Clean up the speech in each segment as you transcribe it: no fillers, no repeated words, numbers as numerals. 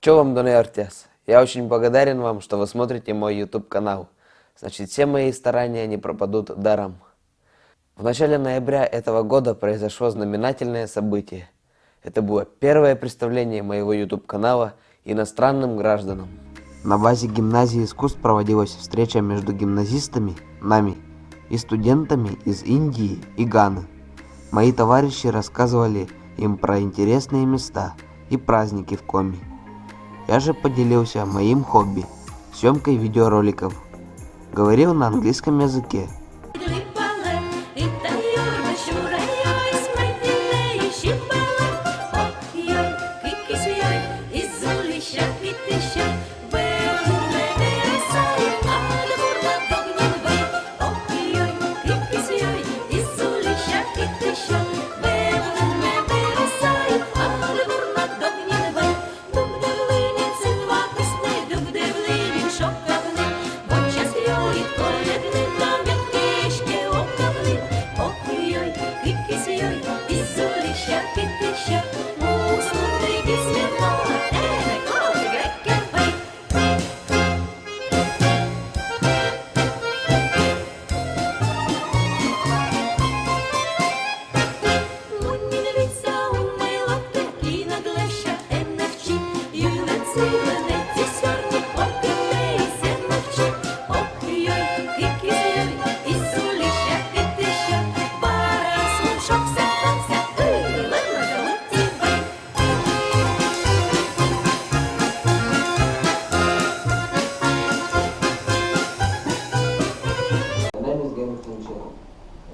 Чё вам, Дон Артес? Я очень благодарен вам, что вы смотрите мой YouTube канал. Значит, все мои старания не пропадут даром. В начале ноября этого года произошло знаменательное событие. Это было первое представление моего YouTube канала иностранным гражданам. На базе гимназии искусств проводилась встреча между гимназистами, нами, и студентами из Индии и Ганы. Мои товарищи рассказывали им про интересные места и праздники в Коми. Я же поделился моим хобби – съемкой видеороликов. Говорил на английском языке.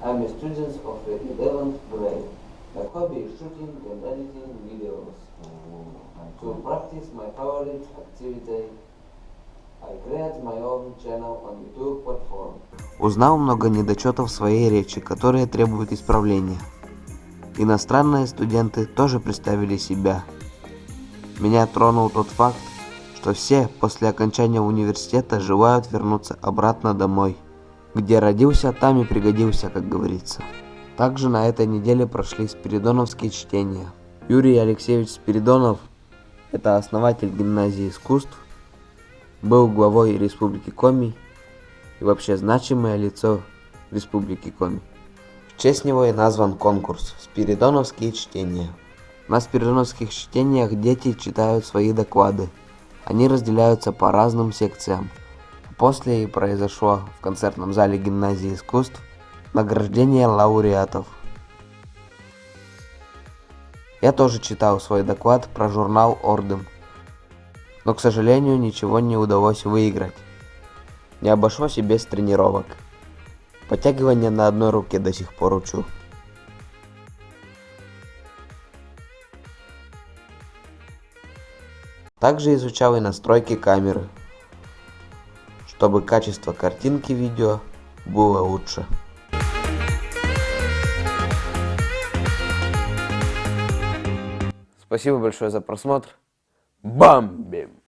I'm a student of the 11th grade. My hobby is shooting and editing videos. To practice my favorite activity, I create my own channel on YouTube platform. Узнал много недочетов в своей речи, которые требуют исправления. Иностранные студенты тоже представили себя. Меня тронул тот факт, что все после окончания университета желают вернуться обратно домой. Где родился, там и пригодился, как говорится. Также на этой неделе прошли спиридоновские чтения. Юрий Алексеевич Спиридонов, это основатель гимназии искусств, был главой Республики Коми и вообще значимое лицо Республики Коми. В честь него и назван конкурс «Спиридоновские чтения». На спиридоновских чтениях дети читают свои доклады. Они разделяются по разным секциям. После и произошло в концертном зале гимназии искусств награждение лауреатов. Я тоже читал свой доклад про журнал «Орден», но, к сожалению, ничего не удалось выиграть. Не обошлось и без тренировок. Подтягивания на одной руке до сих пор учу. Также изучал и настройки камеры, чтобы качество картинки видео было лучше. Спасибо большое за просмотр. Бамбим!